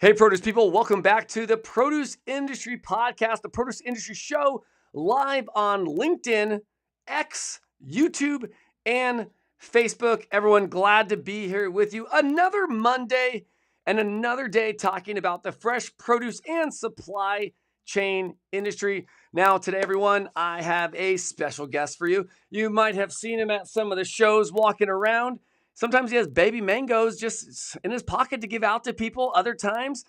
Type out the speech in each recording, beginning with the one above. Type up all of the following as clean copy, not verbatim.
Hey, produce people, welcome back to the Produce Industry Podcast, the Produce Industry Show, live on LinkedIn, X, YouTube, and Facebook. Everyone, glad to be here with you. Another Monday and another day talking about the fresh produce and supply chain industry. Now, today, everyone, I have a special guest for you. You might have seen him at some of the shows walking around. Sometimes he has baby mangoes just in his pocket to give out to people. Other times,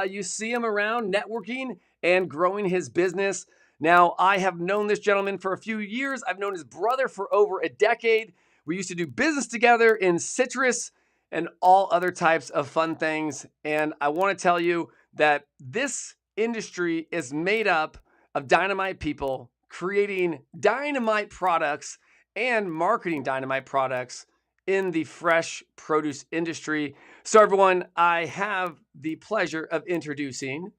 you see him around networking and growing his business. Now, I have known this gentleman for a few years. I've known his brother for over a decade. We used to do business together in citrus and all other types of fun things. And I want to tell you that this industry is made up of dynamite people creating dynamite products and marketing dynamite products in the fresh produce industry. So everyone, I have the pleasure of introducing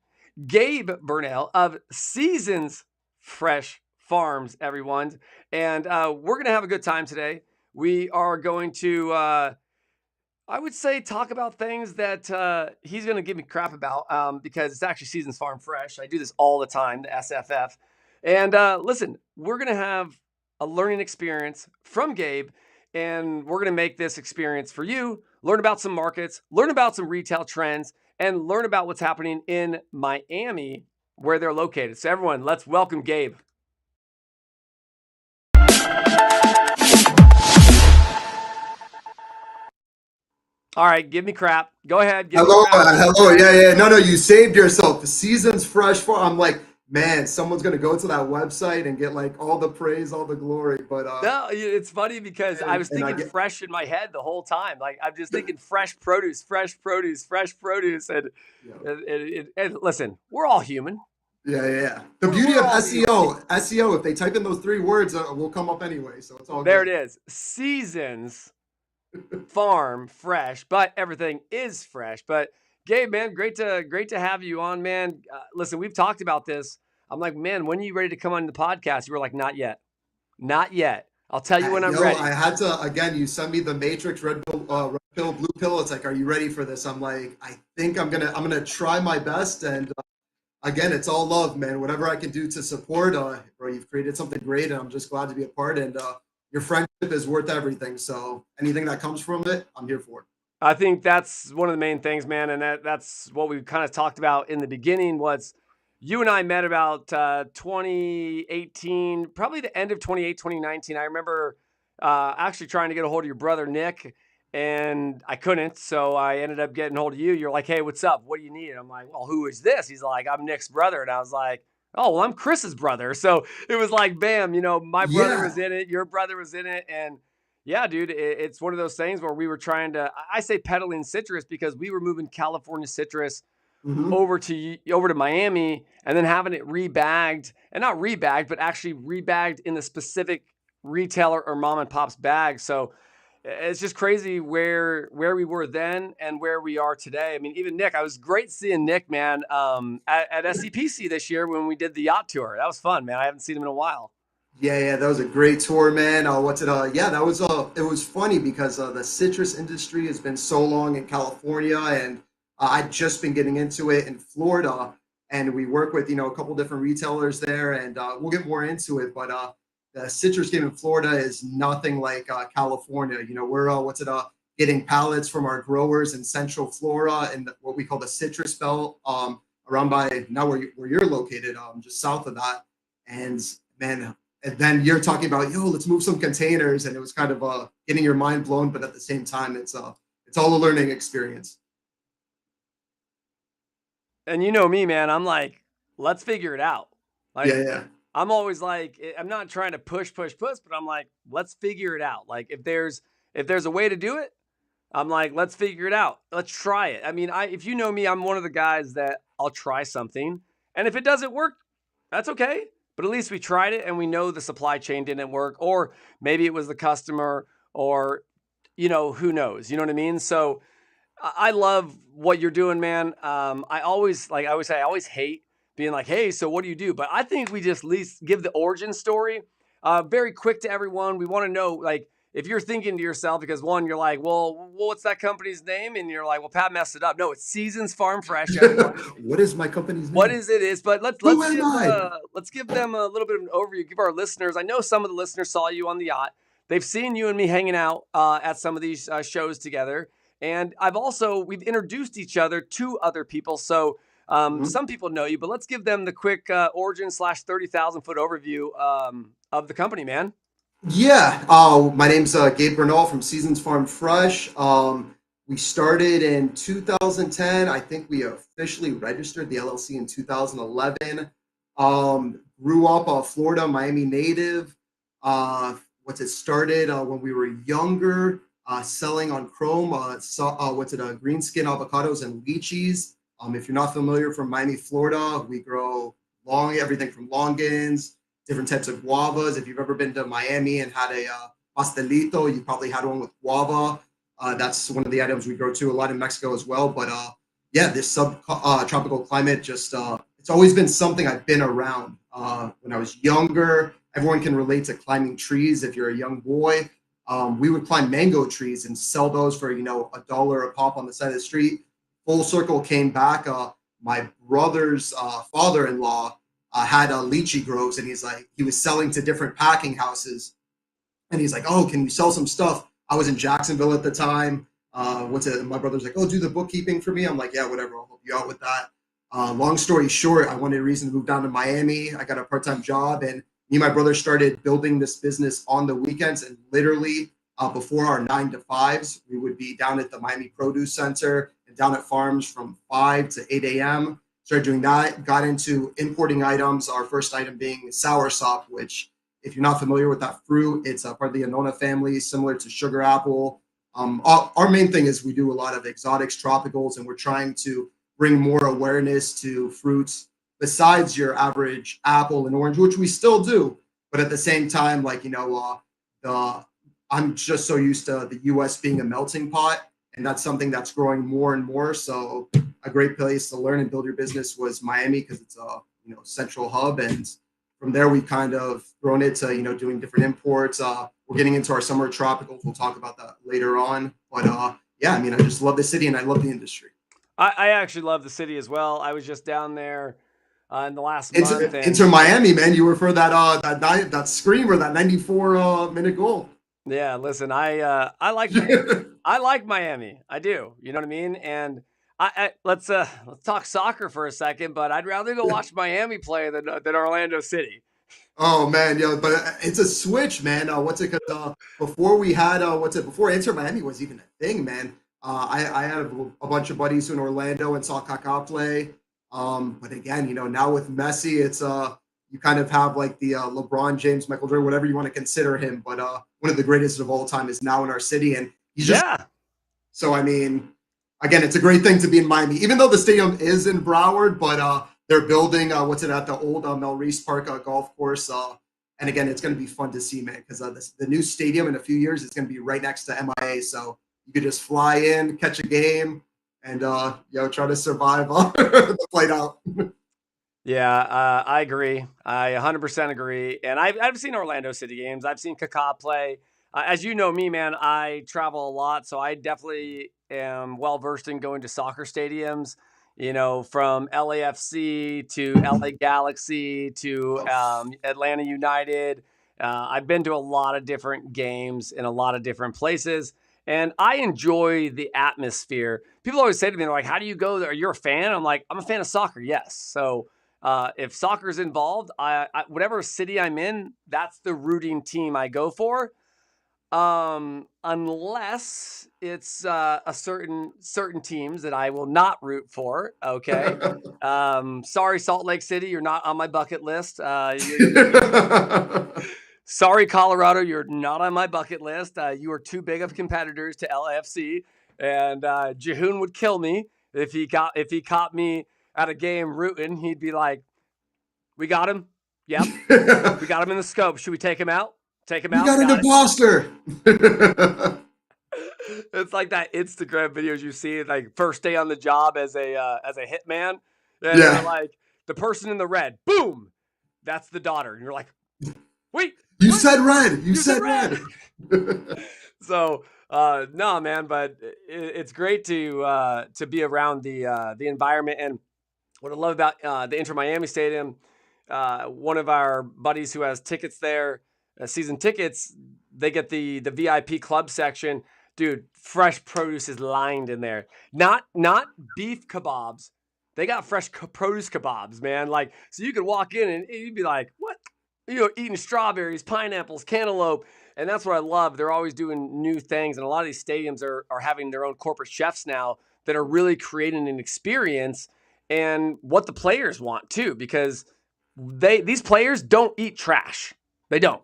Gabe Bernal of Seasons Fresh Farms, everyone. And we're going to have a good time today. We are going to, I would say, talk about things that he's going to give me crap about because it's actually Seasons Farm Fresh. I do this all the time, the SFF. And listen, we're going to have a learning experience from Gabe. And we're going to make this experience for you, learn about some markets, learn about some retail trends, and learn about what's happening in Miami, where they're located. So everyone, let's welcome Gabe. All right, give me crap. Go ahead. Hello. Yeah. No, you saved yourself. The Seasons Fresh Farm. I'm like, man, someone's gonna go to that website and get like all the praise, all the glory. But no, it's funny because I was thinking fresh in my head the whole time. Like I'm just thinking fresh produce, and, and listen, we're all human. Yeah. The beauty of SEO, if they type in those three words, will come up anyway. So it's all there. Good. It is. Seasons Farm Fresh, but everything is fresh. But Gabe, man, great to have you on, man. Listen, we've talked about this. I'm like, man, when are you ready to come on the podcast? You were like, not yet. I'll tell you when I'm ready. I had to, again, you sent me the Matrix, red pill, blue pill. It's like, are you ready for this? I'm like, I think I'm gonna try my best. And again, it's all love, man. Whatever I can do to support, bro, you've created something great, and I'm just glad to be a part. And your friendship is worth everything. So anything that comes from it, I'm here for it. I think that's one of the main things, man. And that's what we kind of talked about in the beginning was you and I met about 2018, probably the end of 2019. I remember actually trying to get a hold of your brother, Nick, and I couldn't. So I ended up getting a hold of you. You're like, hey, what's up? What do you need? I'm like, well, who is this? He's like, I'm Nick's brother. And I was like, oh, well, I'm Chris's brother. So it was like, bam, my brother was in it. Your brother was in it. And yeah, dude, it's one of those things where we were trying to, I say peddling citrus because we were moving California citrus over to Miami and then having it rebagged, and not rebagged, but actually rebagged in the specific retailer or mom and pop's bag. So it's just crazy where we were then and where we are today. I mean, even Nick, I was great seeing Nick, man, at SCPC this year when we did the yacht tour. That was fun, man. I haven't seen him in a while. Yeah, that was a great tour, man. That was it was funny because the citrus industry has been so long in California, and I'd just been getting into it in Florida, and we work with, a couple different retailers there, and we'll get more into it, but the citrus game in Florida is nothing like California. We're getting pallets from our growers in Central Florida and what we call the citrus belt, around by now where you're located, just south of that, and man. And then you're talking about, let's move some containers, and it was kind of getting your mind blown, but at the same time, it's all a learning experience. And you know me, man, I'm like, let's figure it out. Like, yeah. I'm always like, I'm not trying to push, but I'm like, let's figure it out. Like if there's a way to do it, I'm like, let's figure it out. Let's try it. I mean, if you know me, I'm one of the guys that I'll try something, and if it doesn't work, that's okay. But at least we tried it and we know the supply chain didn't work, or maybe it was the customer, or, who knows, you know what I mean? So I love what you're doing, man. I always hate being like, hey, so what do you do? But I think we just at least give the origin story very quick to everyone. We want to know, like, if you're thinking to yourself, because one, you're like, well, what's that company's name? And you're like, well, Pat messed it up. No, it's Seasons Farm Fresh, everyone. What is my company's What name? is it is, but Who am I? let's give them a little bit of an overview. Give our listeners. I know some of the listeners saw you on the yacht. They've seen you and me hanging out at some of these shows together, and we've introduced each other to other people. So Mhm. some people know you, but let's give them the quick origin / 30,000 foot overview of the company, man. Yeah, my name's Gabe Bernal from Seasons Farm Fresh. We started in 2010. I think we officially registered the LLC in 2011. Grew up Florida, Miami native. What's it started when we were younger, selling on Chrome. Green skin avocados and lychees. If you're not familiar, from Miami, Florida, we grow everything from longans, different types of guavas. If you've ever been to Miami and had a pastelito, you probably had one with guava. That's one of the items we grow too, a lot in Mexico as well. But yeah, this tropical climate it's always been something I've been around. When I was younger, everyone can relate to climbing trees. If you're a young boy, we would climb mango trees and sell those for $1 a pop on the side of the street. Full circle came back. My brother's father-in-law had lychee groves, and he was selling to different packing houses, and he's like, oh, can you sell some stuff? I was in Jacksonville at the time. My brother's like, oh, do the bookkeeping for me. I'm like, yeah, whatever, I'll help you out with that. Long story short, I wanted a reason to move down to Miami. I got a part-time job, and me and my brother started building this business on the weekends, and literally before our 9 to 5s, we would be down at the Miami Produce Center and down at farms from 5 to 8 a.m. Started doing that, got into importing items, our first item being soursop, which, if you're not familiar with that fruit, it's a part of the Annona family, similar to sugar apple. Our main thing is we do a lot of exotics, tropicals, and we're trying to bring more awareness to fruits besides your average apple and orange, which we still do. But at the same time, I'm just so used to the U.S. being a melting pot, and that's something that's growing more and more. So a great place to learn and build your business was Miami, because it's a central hub, and from there we kind of grown it to doing different imports. We're getting into our summer tropicals. We'll talk about that later on. But yeah, I mean, I just love the city and I love the industry. I actually love the city as well. I was just down there in the last month, Into and Miami, man. You were for that screamer, that 94 minute goal. yeah, listen, I like Miami. I like Miami. I do. You know what I mean? And let's talk soccer for a second. But I'd rather go watch Miami play than Orlando City. Oh man, yeah, but it's a switch, man. Before we had before Inter Miami was even a thing, man. I had a bunch of buddies in Orlando and saw Kaká play. But again, now with Messi, it's you kind of have like the LeBron James, Michael Jordan, whatever you want to consider him, but one of the greatest of all time is now in our city, and he's just Yeah. so. I mean, again, it's a great thing to be in Miami, even though the stadium is in Broward, but they're building at the old Melreese Park golf course. And again, it's going to be fun to see, man, because the new stadium in a few years is going to be right next to MIA. So you could just fly in, catch a game, and try to survive the flight out. Yeah, I agree. I 100% agree. And I've seen Orlando City games. I've seen Kaká play. As you know me, man, I travel a lot, so I definitely am well versed in going to soccer stadiums. From LAFC to LA Galaxy to Atlanta United. I've been to a lot of different games in a lot of different places, and I enjoy the atmosphere. People always say to me, they're like, "How do you go there? You're a fan?" I'm like, "I'm a fan of soccer, yes." So if soccer's involved, whatever city I'm in, that's the rooting team I go for. Unless it's a certain teams that I will not root for. Okay. Sorry, Salt Lake City, you're not on my bucket list. Sorry, Colorado, you're not on my bucket list. You are too big of competitors to LAFC, and Jehoon would kill me if he caught me at a game rooting. He'd be like, "We got him. Yep, we got him in the scope. Should we take him out? Take him We out. got an Got it." imposter. It's like that Instagram videos you see, like first day on the job as a hitman, and they're Yeah, like the person in the red, boom, that's the daughter, and you're like, wait, you what? said red. You You said said red. red. So no, man, but it's great to be around the environment. And what I love about the Inter Miami Stadium, one of our buddies who has tickets there, season tickets, they get the VIP club section. Dude, fresh produce is lined in there. Not beef kebabs. They got fresh produce kebabs, man. Like, so you could walk in and you'd be like, what? Eating strawberries, pineapples, cantaloupe. And that's what I love. They're always doing new things. And a lot of these stadiums are having their own corporate chefs now that are really creating an experience and what the players want too, because these players don't eat trash. They don't.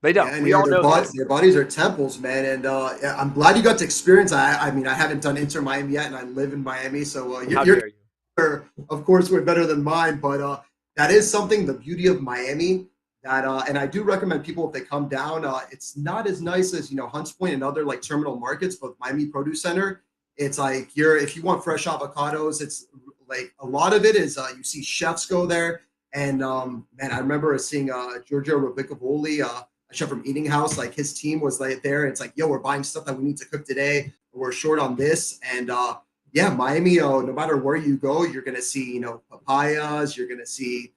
They Yeah, don't. and We all know this. their bodies are temples, man. And yeah, I'm glad you got to experience. I mean, I haven't done Inter Miami yet, and I live in Miami, so How your dare you? of course, way better than mine. But that is something. The beauty of Miami. That and I do recommend people if they come down. It's not as nice as Hunts Point and other like terminal markets, but Miami Produce Center. It's like if you want fresh avocados, it's like a lot of it is you see chefs go there. And man, I remember seeing Giorgio Robicavoli, a chef from Eating House, like his team was like there. It's like, yo, we're buying stuff that we need to cook today. We're short on this. And yeah, Miami, no matter where you go, you're going to see, papayas. You're going to see,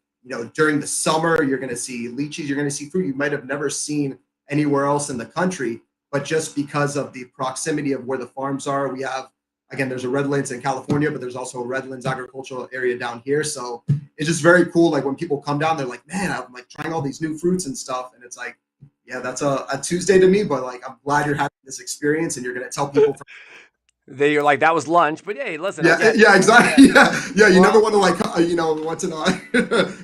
during the summer, you're going to see lychees. You're going to see fruit you might have never seen anywhere else in the country. But just because of the proximity of where the farms are, we have, again, there's a Redlands in California, but there's also a Redlands agricultural area down here. So it's just very cool. Like when people come down, they're like, man, I'm like trying all these new fruits and stuff. And it's like, yeah, that's a Tuesday to me, but like, I'm glad you're having this experience and you're going to tell people. They're like, that was lunch. But hey, listen, I Yeah, get it. yeah, exactly. Yeah. You never Well, want to like, what's it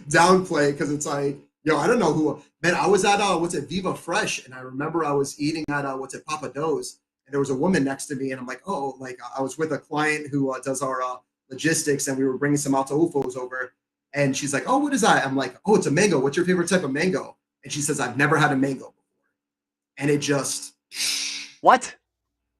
downplay because it's like, I don't know who. Man, I was at what's it, Viva Fresh, and I remember I was eating at what's it, Papa Do's, and there was a woman next to me, and I'm like, oh, like I was with a client who does our logistics, and we were bringing some Altaufos over, and she's like, oh, what is that? I'm like, oh, it's a mango. What's your favorite type of mango? And she says, I've never had a mango before, and it just. what?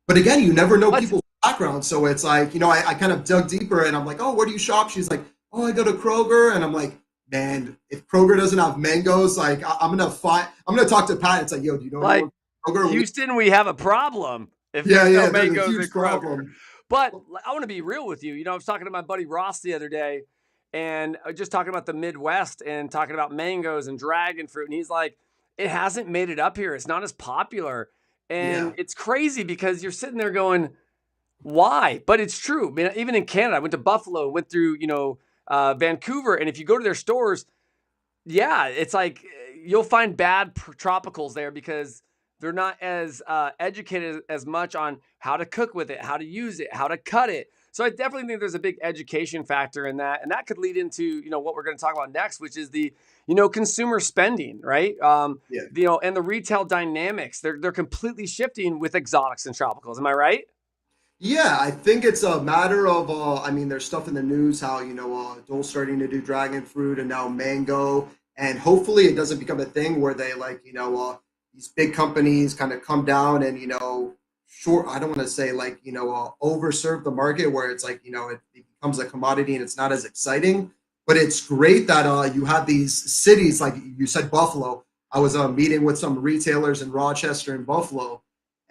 But again, you never know What? people's background. So it's like, I kind of dug deeper and I'm like, oh, where do you shop? She's like, oh, I go to Kroger. And I'm like, man, if Kroger doesn't have mangoes, like I'm going to talk to Pat. It's like, yo, do you know Like, anyone Kroger? Houston, we have a problem if Yeah, there's no yeah, there's a mangoes huge at Kroger. problem. But I want to be real with you. I was talking to my buddy Ross the other day and just talking about the Midwest and talking about mangoes and dragon fruit. And he's like, it hasn't made it up here. It's not as popular. And Yeah. it's crazy because you're sitting there going, why? But it's true. I mean, even in Canada, I went to Buffalo, went through, Vancouver. And if you go to their stores, yeah, it's like you'll find bad tropicals there because they're not as educated as much on how to cook with it, how to use it, how to cut it. So I definitely think there's a big education factor in that, and that could lead into what we're going to talk about next, which is the consumer spending, right? Yeah. And the retail dynamics. They're completely shifting with exotics and tropicals. Am I right? Yeah, I think it's a matter of, I mean, there's stuff in the news how, Dole's starting to do dragon fruit and now mango. And hopefully it doesn't become a thing where they like, these big companies kind of come down and, I don't want to say like, overserve the market where it's like, it becomes a commodity and it's not as exciting. But it's great that you have these cities, like you said, Buffalo. I was meeting with some retailers in Rochester and Buffalo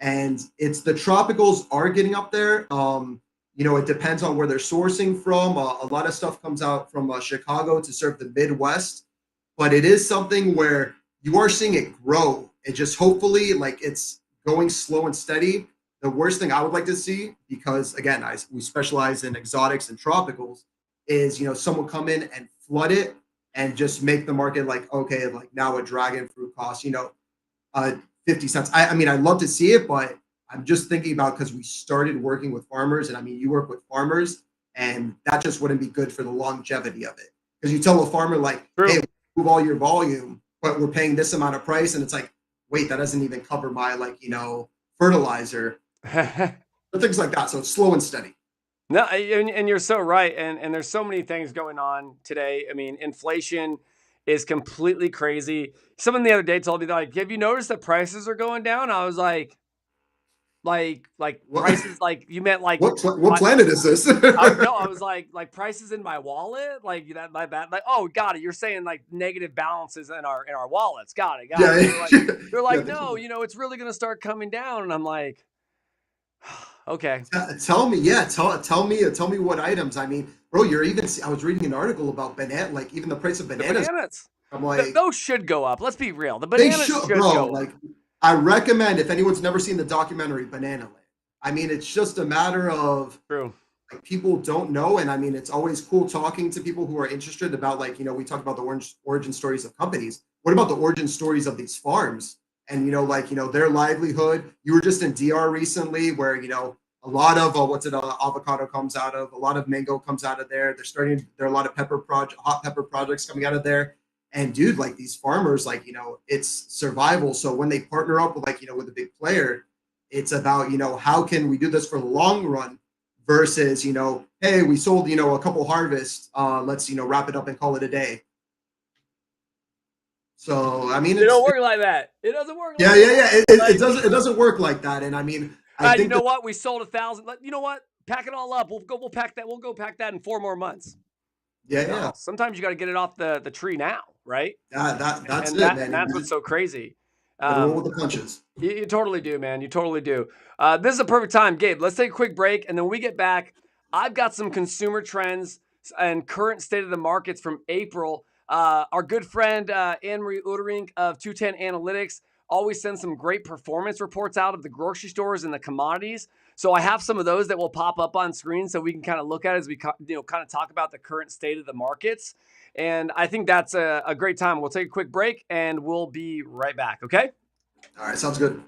and it's the tropicals are getting up there. It depends on where they're sourcing from. A lot of stuff comes out from Chicago to serve the Midwest, but it is something where you are seeing it grow. It just hopefully like it's going slow and steady. The worst thing I would like to see, because again, we specialize in exotics and tropicals, is someone come in and flood it and just make the market like okay, like now a dragon fruit costs uh, 50 cents. I mean, I'd love to see it, but I'm just thinking about because we started working with farmers, and I mean, you work with farmers, and that just wouldn't be good for the longevity of it. Because you tell a farmer, like, True. hey, move all your volume, but we're paying this amount of price. And it's like, wait, that doesn't even cover my, like, fertilizer, or things like that. So it's slow and steady. No, and you're so right. And there's so many things going on today. I mean, inflation is completely crazy. Someone the other day told me, like, have you noticed that prices are going down? I was like, Like What, prices, like you meant like what planet is this? I was like prices in my wallet, like that my bad. Like, oh, got it. You're saying like negative balances in our wallets. Got it. Yeah, And they're yeah. like, no, it's really gonna start coming down. And I'm like, okay. Tell me, yeah, tell me what items. I mean, bro, I was reading an article about banana, like even the price of The bananas. bananas. I'm like, Those should go up. Let's be real. The they bananas should, should bro. go up. Like, I recommend if anyone's never seen the documentary Banana Land. I mean, it's just a matter of True. like people don't know, and I mean, it's always cool talking to people who are interested about like we talked about the origin stories of companies. What about the origin stories of these farms? And their livelihood. You were just in DR recently, where a lot of avocado comes out of, a lot of mango comes out of there. There are a lot of hot pepper projects coming out of there. And dude, like these farmers, like it's survival. So when they partner up with with a big player, it's about how can we do this for the long run versus hey, we sold a couple harvests, let's wrap it up and call it a day. So I mean, It don't work like that. It doesn't work. Yeah, like yeah, that. yeah. It doesn't work like that. And I mean, I You think know what? We sold 1,000. You know what? Pack it all up. We'll pack that. We'll go pack that in 4 more months. yeah, No, yeah. sometimes you got to get it off the tree now, right? That's And it, man. that's what's so crazy. Gotta roll with the punches. You totally do, man. You totally do. This is a perfect time, Gabe. Let's take a quick break, and then when we get back, I've got some consumer trends and current state of the markets from April. Our good friend Anne-Marie Uterink of 210 Analytics always sends some great performance reports out of the grocery stores and the commodities. So I have some of those that will pop up on screen so we can kind of look at as we kind of talk about the current state of the markets. And I think that's a great time. We'll take a quick break, and we'll be right back, okay? All right, sounds good.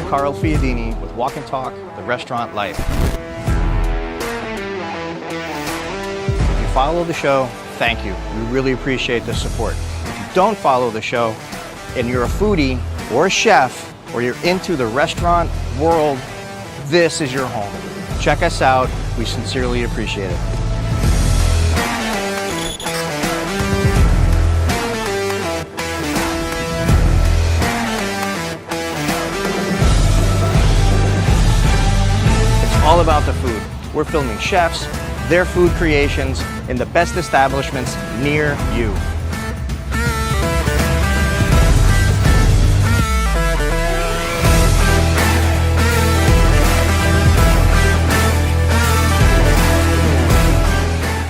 Carl Fiadini with Walk and Talk, The Restaurant Life. If you follow the show, thank you. We really appreciate the support. If you don't follow the show and you're a foodie or a chef or you're into the restaurant world, this is your home. Check us out. We sincerely appreciate it. All about the food. We're filming chefs, their food creations, in the best establishments near you.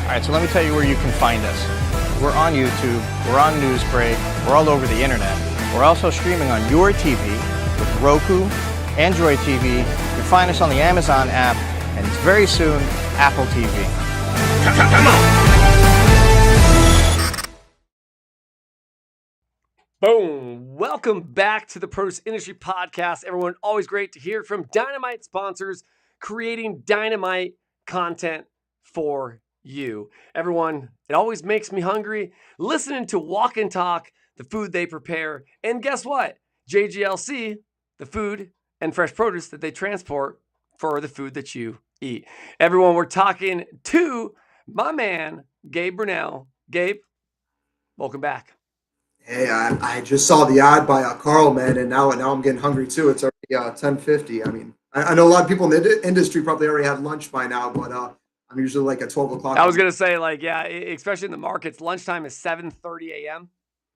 All right, so let me tell you where you can find us. We're on YouTube, we're on Newsbreak, we're all over the internet. We're also streaming on your TV with Roku, Android TV. You can find us on the Amazon app, and very soon, Apple TV. Come on! Boom! Welcome back to the Produce Industry Podcast. Everyone, always great to hear from Dynamite sponsors creating dynamite content for you. Everyone, it always makes me hungry listening to Walk and Talk, the food they prepare. And guess what? JGLC, the food and fresh produce that they transport for the food that you eat. Everyone, we're talking to my man, Gabe Bernal. Gabe, welcome back. Hey, I just saw the ad by Carl, man, and now I'm getting hungry too. It's already 10:50. I mean, I know a lot of people in the industry probably already had lunch by now, but I'm usually like at 12 o'clock. I was gonna say, like, yeah, especially in the markets, lunchtime is 7:30 a.m.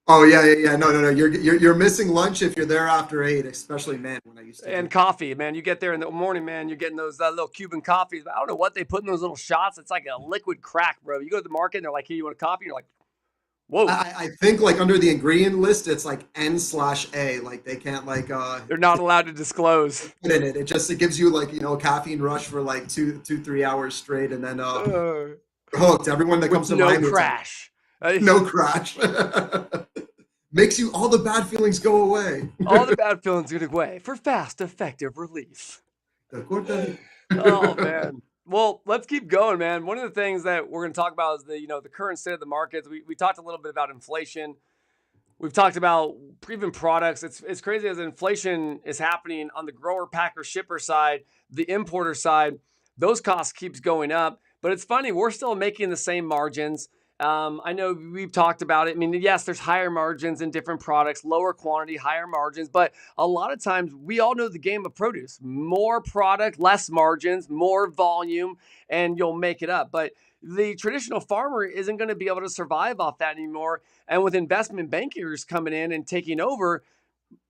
Oh yeah, yeah, yeah. No. You're missing lunch if you're there after 8, especially man. When I used to do. And coffee, man. You get there in the morning, man. You're getting those little Cuban coffees. I don't know what they put in those little shots. It's like a liquid crack, bro. You go to the market and they're like, "Hey, you want a coffee?" And you're like, "Whoa." I think like under the ingredient list, it's like N/A. Like they can't like They're not allowed to disclose. put in it. It gives you like a caffeine rush for like 3 hours straight, and then Uh, hooked. Everyone that comes to no Miami, crash. no crash. Makes you all the bad feelings go away. All the bad feelings go away for fast, effective relief. Oh man. Well, let's keep going, man. One of the things that we're going to talk about is the current state of the markets. We talked a little bit about inflation. We've talked about even products. It's crazy as inflation is happening on the grower, packer, shipper side, the importer side. Those costs keeps going up, but it's funny. We're still making the same margins. I know we've talked about it. I mean, yes, there's higher margins in different products, lower quantity, higher margins, but a lot of times we all know the game of produce: more product, less margins, more volume, and you'll make it up. But the traditional farmer isn't going to be able to survive off that anymore. And with investment bankers coming in and taking over,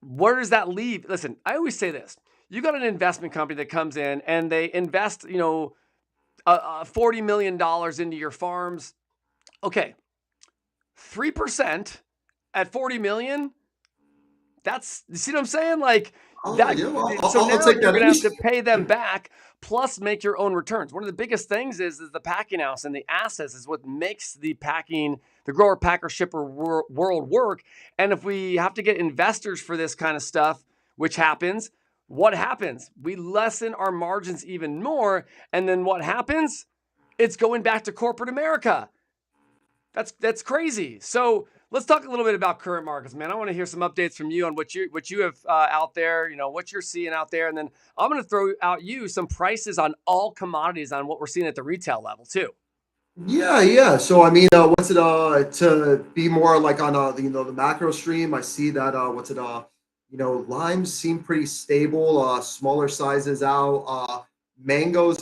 where does that leave? Listen, I always say this. You got an investment company that comes in and they invest, $40 million into your farms. Okay, 3% at 40 million. That's, you see what I'm saying? Like that. Yeah, So now take you're that. going to have to pay them back plus make your own returns. One of the biggest things is the packing house and the assets is what makes the grower, packer, shipper world work. And if we have to get investors for this kind of stuff, which happens, what happens? We lessen our margins even more. And then what happens? It's going back to corporate America. That's crazy. So let's talk a little bit about current markets, man. I want to hear some updates from you on what you have out there, what you're seeing out there. And then I'm going to throw out you some prices on all commodities on what we're seeing at the retail level too. Yeah, yeah. So I mean, what's it to be more like on the macro stream? I see that limes seem pretty stable. Smaller sizes out. Mangoes,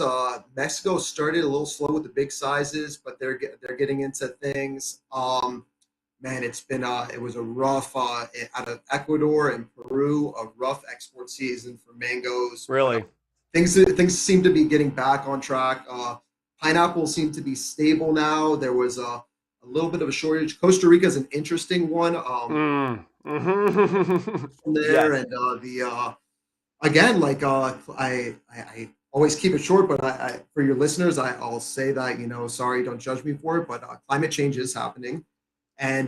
Mexico started a little slow with the big sizes, but they're getting into things. Man, it was a rough out of Ecuador and Peru, a rough export season for mangoes. Really, things seem to be getting back on track. Pineapples seem to be stable now. There was a little bit of a shortage. Costa Rica is an interesting one. There yes. and again, like I always keep it short, but I for your listeners, I'll say that sorry, don't judge me for it, but climate change is happening, and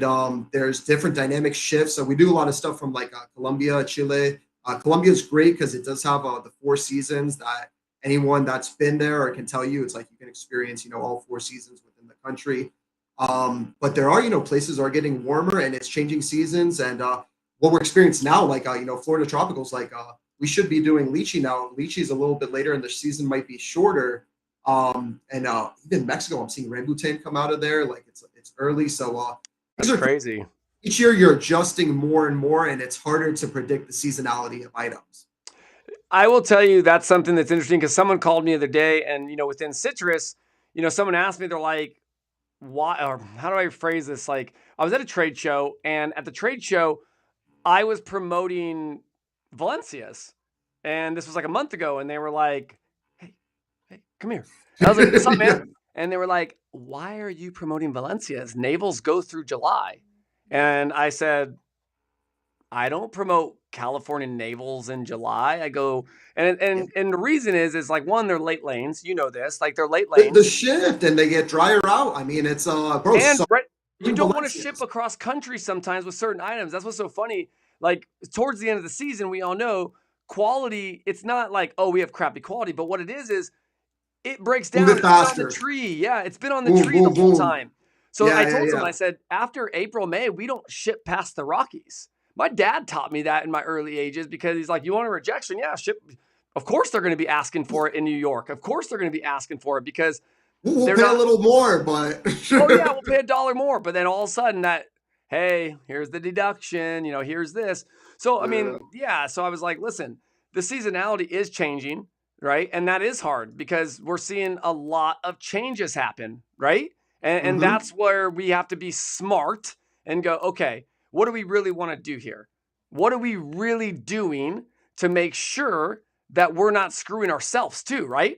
there's different dynamic shifts. So we do a lot of stuff from like Colombia, Chile. Colombia is great because it does have the 4 seasons that anyone that's been there or can tell you. It's like you can experience all 4 seasons within the country. But there are places are getting warmer and it's changing seasons, and what we're experiencing now, like Florida tropicals, like we should be doing lychee now. Lychee is a little bit later, and the season might be shorter. And even Mexico, I'm seeing rambutan come out of there. Like it's early, so that's crazy. Each year, you're adjusting more and more, and it's harder to predict the seasonality of items. I will tell you that's something that's interesting because someone called me the other day, and within citrus, someone asked me, they're like, why, or how do I phrase this? Like, I was at a trade show, and at the trade show, I was promoting Valencias, and this was like a month ago, and they were like, hey, come here. And I was like, what's up, man? And they were like, why are you promoting Valencias? Navels go through July. And I said, I don't promote California navels in July. I go, and the reason is like, one, they're late lanes. You know this, like they're late lanes. The shift, and they get drier out. I mean, it's bro. And you don't want to ship across country sometimes with certain items. That's what's so funny. Like towards the end of the season, we all know quality. It's not like, oh, we have crappy quality, but what it is it breaks down. It's been on the tree. Yeah, it's been on the tree the whole time. So I told them, I said, after April, May, we don't ship past the Rockies. My dad taught me that in my early ages because he's like, you want a rejection? Yeah, ship. Of course they're going to be asking for it in New York. Of course they're going to be asking for it because we'll pay a little more, but oh yeah, we'll pay $1 more. But then all of a sudden hey, here's the deduction, here's this. So, I mean, yeah. So I was like, listen, the seasonality is changing, right? And that is hard because we're seeing a lot of changes happen, right? And Mm-hmm. that's where we have to be smart and go, okay, what do we really want to do here? What are we really doing to make sure that we're not screwing ourselves too, right?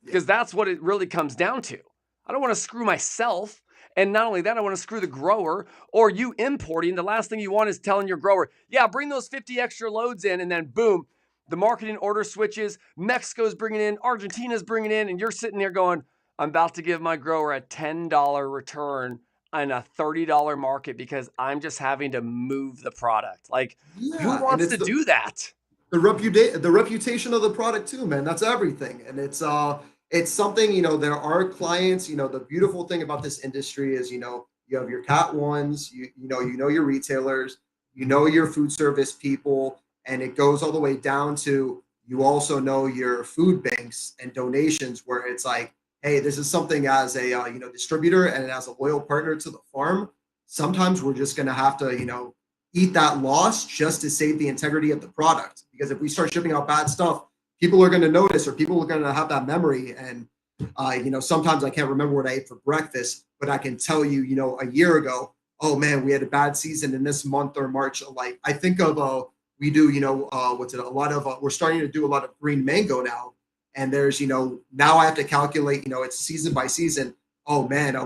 Because that's what it really comes down to. I don't want to screw myself. And not only that, I want to screw the grower or you importing. The last thing you want is telling your grower, yeah, bring those 50 extra loads in. And then boom, the marketing order switches. Mexico's bringing in, Argentina's bringing in. And you're sitting there going, I'm about to give my grower a $10 return on a $30 market because I'm just having to move the product. Like, who Yeah, and wants to do that? the reputation of the product too, man. That's everything. And it's something, there are clients, the beautiful thing about this industry is, you have your Cat ones, you know your retailers, your food service people, and it goes all the way down to you also know your food banks and donations where it's like, hey, this is something as a distributor and as a loyal partner to the farm. Sometimes we're just gonna have to, eat that loss just to save the integrity of the product. Because if we start shipping out bad stuff, people are going to notice or people are going to have that memory. And, sometimes I can't remember what I ate for breakfast, but I can tell you, a year ago, oh man, we had a bad season in this month or March. Like I think of, we do, we're starting to do a lot of green mango now. And there's, now I have to calculate, it's season by season. Oh man,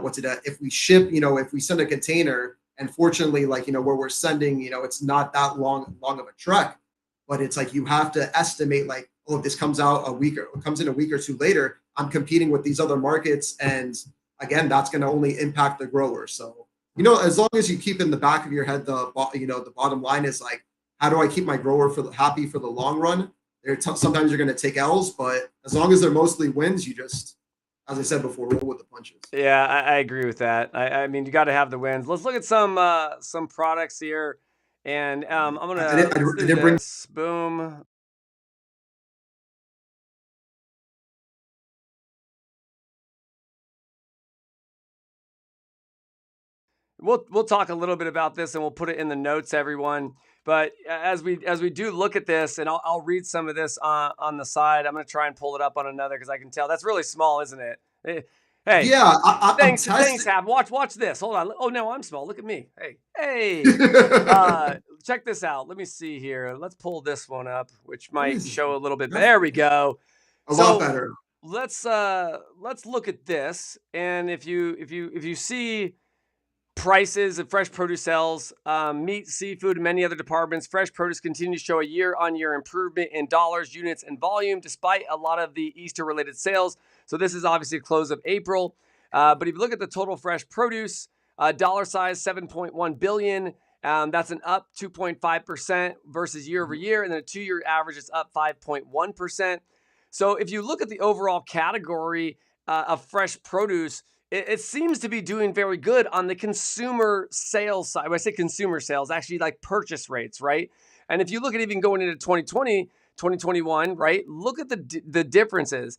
if we ship, if we send a container, and fortunately, like, where we're sending, it's not that long of a trek, but it's like you have to estimate like, oh, if this comes out comes in a week or two later, I'm competing with these other markets. And again, that's going to only impact the grower. So, as long as you keep in the back of your head, the bottom line is like, how do I keep my grower happy for the long run? Sometimes you're going to take L's, but as long as they're mostly wins, you just, as I said before, roll with the punches. Yeah, I agree with that. I mean, you got to have the wins. Let's look at some products here, and I'm gonna let's do I didn't bring. this. Boom. We'll talk a little bit about this, and we'll put it in the notes, everyone. But as we do look at this, and I'll read some of this on the side. I'm gonna try and pull it up on another because I can tell that's really small, isn't it? Hey, Yeah, thanks, Hab. Watch this. Hold on. Oh no, I'm small. Look at me. Hey. Check this out. Let me see here. Let's pull this one up, which might show a little bit. There we go. A lot better. Let's look at this, and if you see prices of fresh produce sales, meat, seafood, and many other departments, fresh produce continues to show a year-on-year improvement in dollars, units, and volume, despite a lot of the Easter-related sales. So this is obviously a close of April. But if you look at the total fresh produce, dollar size, $7.1 billion. That's an up 2.5% versus year over year. And then a 2-year average is up 5.1%. So if you look at the overall category of fresh produce, it seems to be doing very good on the consumer sales side. When I say consumer sales, actually like purchase rates, right? And if you look at even going into 2020, 2021, right? Look at the differences.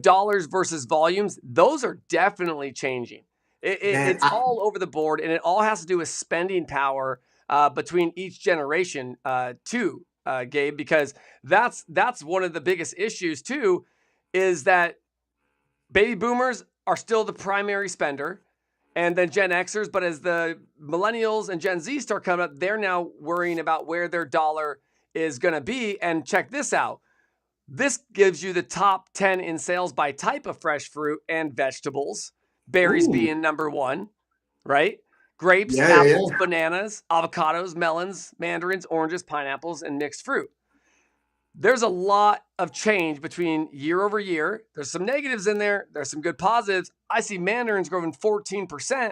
Dollars versus volumes, those are definitely changing. It's all over the board, and it all has to do with spending power between each generation too, Gabe, because that's one of the biggest issues too, is that baby boomers are still the primary spender, and then Gen Xers. But as the millennials and Gen Z start coming up, they're now worrying about where their dollar is going to be. And check this out. This gives you the top 10 in sales by type of fresh fruit and vegetables. Berries being number 1, right? Grapes, apples, bananas, avocados, melons, mandarins, oranges, pineapples, and mixed fruit. There's a lot of change between year over year. There's some negatives in there. There's some good positives. I see mandarins growing 14%.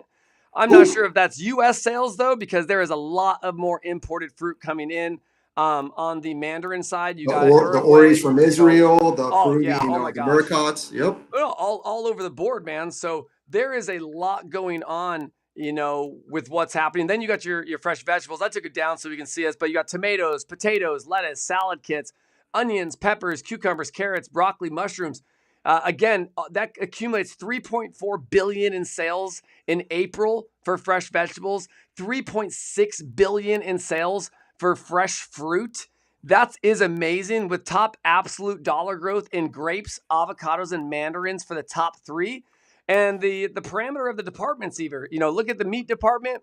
I'm not sure if that's U.S. sales, though, because there is a lot of more imported fruit coming in. On the mandarin side, you got the Oris from Israel, the Peruvian, the Muricots. Yep. All over the board, man. So there is a lot going on, with what's happening. Then you got your fresh vegetables. I took it down so we can see us, but you got tomatoes, potatoes, lettuce, salad kits, onions, peppers, cucumbers, carrots, broccoli, mushrooms. Again, that accumulates 3.4 billion in sales in April for fresh vegetables, 3.6 billion in sales for fresh fruit. That is amazing, with top absolute dollar growth in grapes, avocados, and mandarins for the top three. And the parameter of the departments, either, look at the meat department,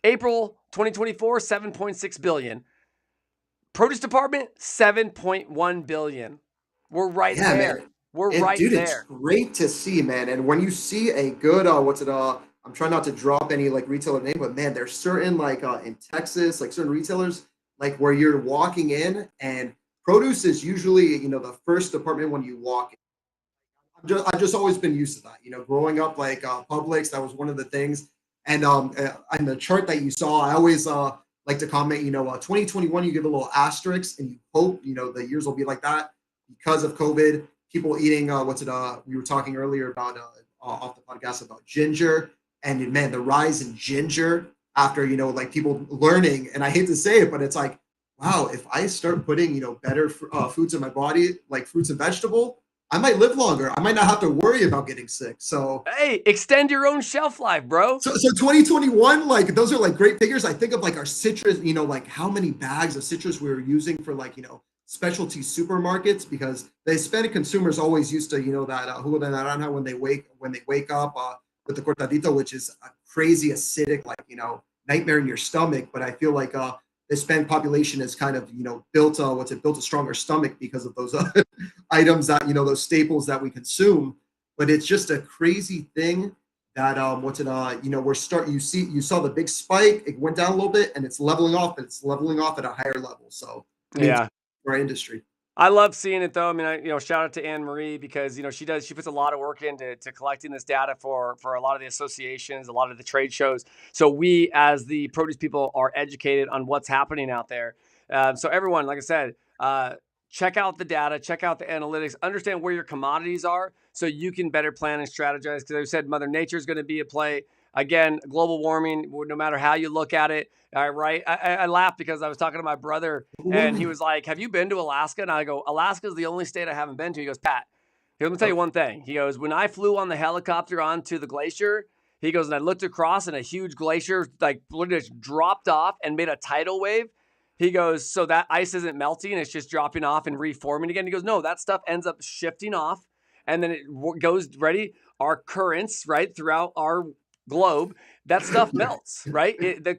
April 2024, 7.6 billion. Produce department, 7.1 billion. We're right Yeah, there. man. We're And right dude, it's there. great to see, man. And when you see a good, I'm trying not to drop any like retailer name, but man, there's certain like in Texas, like certain retailers, like where you're walking in and produce is usually, the first department when you walk in. I've just always been used to that. Growing up like Publix, that was one of the things. And on the chart that you saw, I always like to comment. 2021, you give a little asterisk, and you hope the years will be like that because of COVID. People eating we were talking earlier about off the podcast about ginger, and man, the rise in ginger after like people learning. And I hate to say it, but it's like, wow, if I start putting better foods in my body, like fruits and vegetable, I might live longer. I might not have to worry about getting sick. So, Hey, extend your own shelf life, bro. so 2021, like those are like great figures. I think of like our citrus, like how many bags of citrus we were using for like, specialty supermarkets, because the Hispanic consumers always used to, that jugo de naranja when they wake up with the cortadito, which is a crazy acidic, like, nightmare in your stomach. But I feel like the Hispanic population has kind of, built built a stronger stomach because of those items that those staples that we consume. But it's just a crazy thing that you saw the big spike, it went down a little bit, and it's leveling off, but it's leveling off at a higher level. So I mean, Yeah. for our industry. I love seeing it, though. I mean, shout out to Anne Marie, because she puts a lot of work into collecting this data for a lot of the associations, a lot of the trade shows. So we, as the produce people, are educated on what's happening out there. So everyone, like I said, check out the data, check out the analytics, understand where your commodities are, so you can better plan and strategize. Because I said, Mother Nature is going to be at play. Again, global warming, no matter how you look at it. All right. I laughed because I was talking to my brother, and he was like, "Have you been to Alaska?" And I go, "Alaska is the only state I haven't been to." He goes, "Pat, let me tell you one thing." He goes, "When I flew on the helicopter onto the glacier," he goes, "and I looked across, and a huge glacier like just dropped off and made a tidal wave." He goes, "So that ice isn't melting, it's just dropping off and reforming again." He goes, "No, that stuff ends up shifting off, and then it goes our currents, right, throughout our globe, that stuff melts, right? The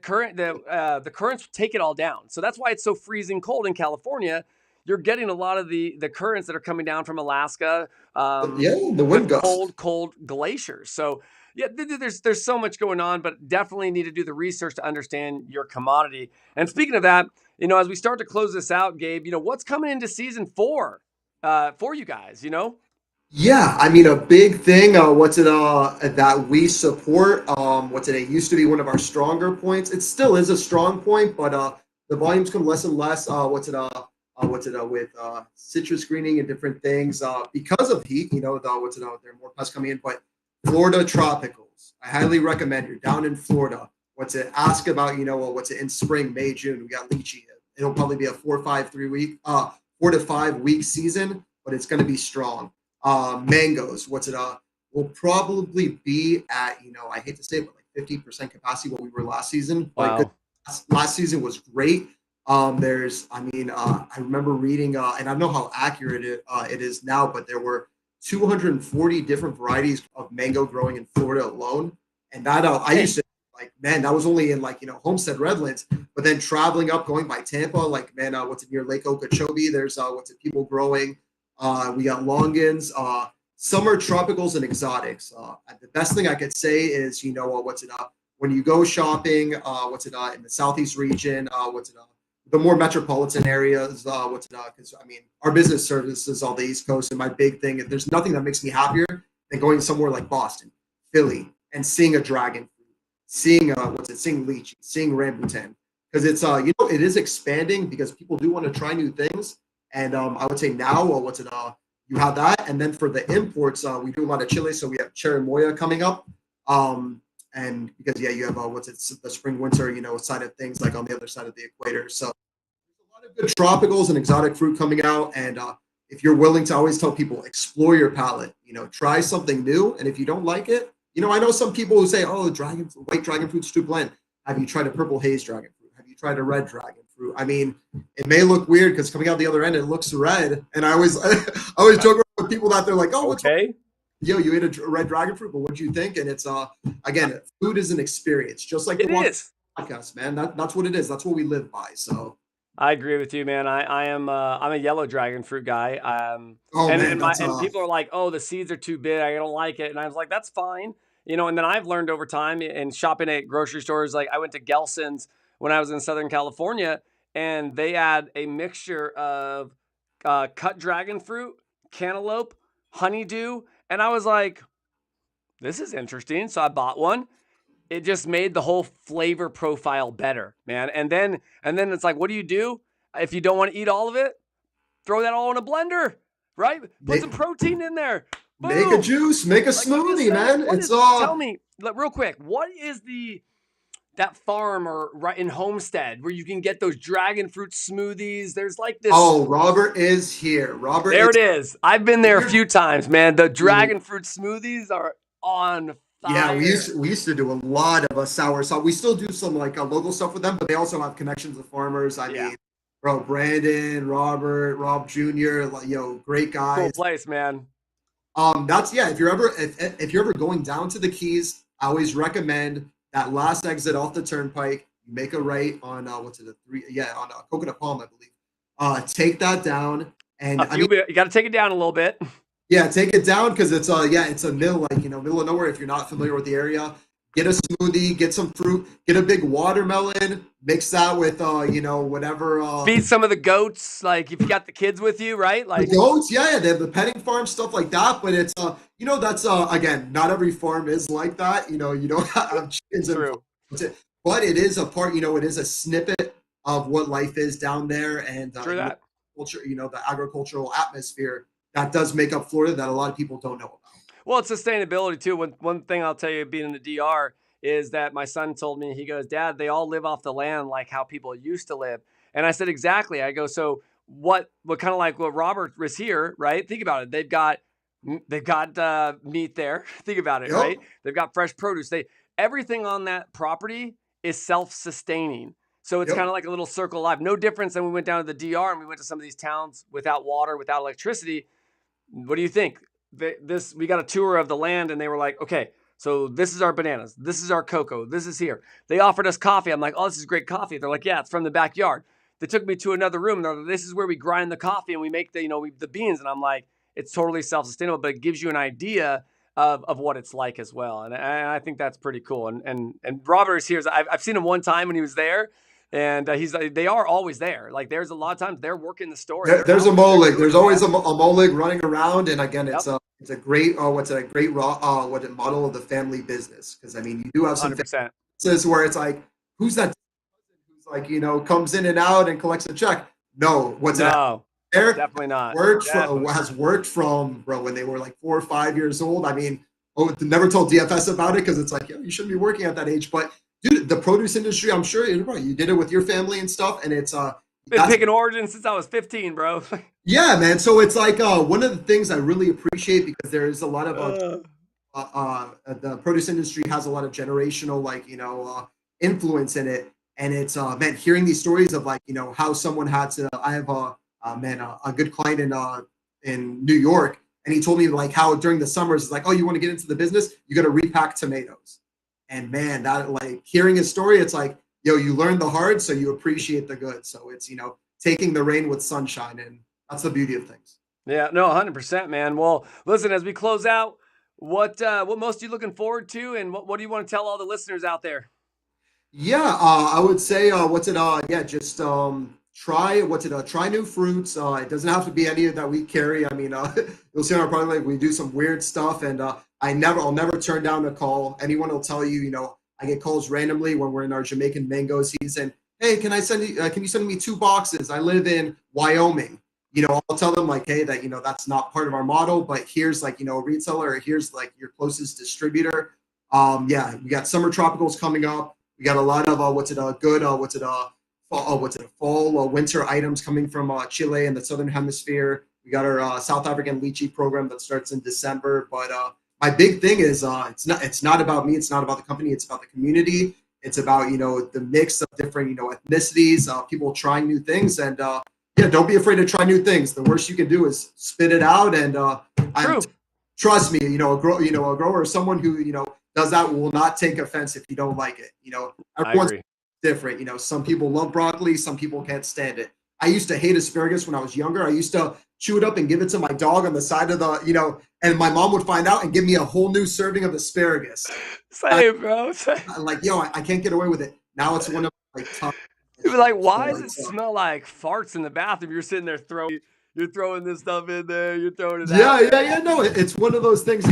currents take it all down. So that's why it's so freezing cold in California. You're getting a lot of the currents that are coming down from Alaska, Yeah, the wind with gust. cold glaciers. So yeah, there's so much going on, but definitely need to do the research to understand your commodity. And speaking of that, as we start to close this out, Gabe, what's coming into season 4 for you guys? Yeah, I mean, a big thing. That we support? It used to be one of our stronger points. It still is a strong point, but the volumes come less and less. With citrus greening and different things because of heat. There are more pests coming in, but Florida tropicals. I highly recommend. You're down in Florida. Ask about? In spring, May, June. We got lychee. It'll probably be a 4 to 5 week season, but it's going to be strong. Mangoes. Will probably be at, I hate to say it, but like 50% capacity what we were last season. But good. Wow. Last season was great. I remember reading, and I don't know how accurate it is now, but there were 240 different varieties of mango growing in Florida alone. And that I used to like, man, that was only in like, Homestead Redlands, but then traveling up, going by Tampa, like, man, near Lake Okeechobee, there's people growing. We got longans, summer tropicals and exotics. The best thing I could say is, when you go shopping, in the Southeast region, the more metropolitan areas, because I mean, our business services all the East Coast, and my big thing, there's nothing that makes me happier than going somewhere like Boston, Philly, and seeing a dragon fruit, seeing seeing lychee, seeing rambutan, because it's it is expanding because people do want to try new things, and I would say now, you have that, and then for the imports, we do a lot of chili, so we have cherimoya coming up. And because you have the spring winter side of things, like on the other side of the equator. So there's a lot of good tropicals and exotic fruit coming out, and if you're willing to, always tell people, explore your palate, try something new. And if you don't like it, I know some people who say, oh, white dragon fruit's too bland. Have you tried a purple haze dragon fruit? Have you tried a red dragon fruit? I mean, it may look weird because coming out the other end, it looks red. And I always joke with people that they're like, oh, what's okay? You ate a red dragon fruit, but what do you think? And it's again, food is an experience, just like it is. Podcast, man. That's what it is. That's what we live by. So I agree with you, man. I'm a yellow dragon fruit guy. And people are like, oh, the seeds are too big. I don't like it. And I was like, that's fine. And then I've learned over time and shopping at grocery stores. Like I went to Gelson's when I was in Southern California, and they had a mixture of cut dragon fruit, cantaloupe, honeydew. And I was like, this is interesting. So I bought one. It just made the whole flavor profile better, man. And then it's like, what do you do if you don't want to eat all of it? Throw that all in a blender, right? Put some protein in there. Boom. Make a juice, make a smoothie, man. Tell me real quick, what is that farm or right in Homestead where you can get those dragon fruit smoothies? There's like this. Oh, Robert is here. There it is. I've been there a few times, man. The dragon fruit smoothies are on fire. Yeah, we used to do a lot of sour sauce. We still do some like local stuff with them, but they also have connections with farmers. I mean, bro, Brandon, Robert, Rob Jr., great guys. Cool place, man. If you're ever going down to the Keys, I always recommend that last exit off the turnpike. You make a right on on Coconut Palm, I believe. Take that down, and you got to take it down a little bit. Yeah, take it down because it's a middle of nowhere. If you're not familiar with the area, get a smoothie, get some fruit, get a big watermelon, mix that with whatever. Feed some of the goats, like if you got the kids with you, right? Like the goats, yeah, they have the petting farm stuff like that. But it's that's again, not every farm is like that. You don't have chickens. True. But it is a part. It is a snippet of what life is down there, and that culture. The agricultural atmosphere that does make up Florida that a lot of people don't know about. Well, it's sustainability too. One thing I'll tell you, being in the DR, is that my son told me, he goes, Dad, they all live off the land like how people used to live. And I said, exactly. I go, so what kind of like what Robert was here, right? Think about it. They've got meat there. Think about it, right? They've got fresh produce. Everything on that property is self-sustaining. So it's kind of like a little circle of life. No difference than we went down to the DR and we went to some of these towns without water, without electricity. What do you think? We got a tour of the land and they were like, okay, so this is our bananas. This is our cocoa. This is here. They offered us coffee. I'm like, oh, this is great coffee. They're like, yeah, it's from the backyard. They took me to another room. They're like, this is where we grind the coffee and we make the beans. And I'm like, it's totally self-sustainable, but it gives you an idea of what it's like as well. And I think that's pretty cool. And Robert is here. I've seen him one time when he was there. And they are always there. Like there's a lot of times they're working the store. There's a molig. There's always a molig running around. And again, it's a great model of the family business. Because I mean, you do have some 100%. Businesses where it's like, who's that? Who's like comes in and out and collects a check? No, there? Definitely not. Has worked from when they were like 4 or 5 years old. I mean, never told DFS about it because it's like, you shouldn't be working at that age, but. Dude, the produce industry, I'm sure you did it with your family and stuff, and it's been picking origins since I was 15, bro. Yeah, man. So it's like one of the things I really appreciate because there is a lot of the produce industry has a lot of generational influence in it, and it's hearing these stories of how someone had to. I have a good client in New York, and he told me how during the summers it's like, oh, you want to get into the business, you got to repack tomatoes. And man, that hearing his story, it's like, you learn the hard, so you appreciate the good. So it's, taking the rain with sunshine, and that's the beauty of things. Yeah, no, 100%, man. Well, listen, as we close out, what most are you looking forward to, and what do you want to tell all the listeners out there? Yeah, I would say, try new fruits. It doesn't have to be any that we carry. I mean, you'll see on our product, we do some weird stuff, and I'll never turn down a call. Anyone will tell you, I get calls randomly when we're in our Jamaican mango season. Hey, can you send me 2 boxes? I live in Wyoming. I'll tell them hey, that, that's not part of our model, but here's a retailer, or here's your closest distributor. We got summer tropicals coming up. We got a lot of fall winter items coming from Chile and the Southern Hemisphere. We got our South African lychee program that starts in December. But my big thing is it's not about me. It's not about the company. It's about the community. It's about the mix of different ethnicities, people trying new things, and yeah, don't be afraid to try new things. The worst you can do is spit it out, and trust me, a grower or someone who does that will not take offense if you don't like it. Everyone's different. Some people love broccoli, some people can't stand it. I used to hate asparagus when I was younger. I used to chew it up and give it to my dog on the side of the, and my mom would find out and give me a whole new serving of asparagus. Same, bro. Same. I'm like, yo, I can't get away with it. Now it's one of my top. You'd be like, why does it smell like farts in the bathroom? You're sitting there you're throwing this stuff in there. You're throwing it out. Yeah. No, it's one of those things.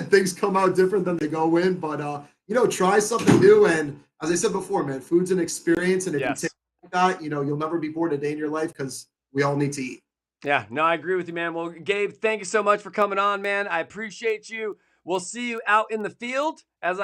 Things come out different than they go in, but try something new. And as I said before, man, food's an experience, and if you take that, you'll never be bored a day in your life because we all need to eat. Yeah, no, I agree with you, man. Well, Gabe, thank you so much for coming on, man. I appreciate you. We'll see you out in the field as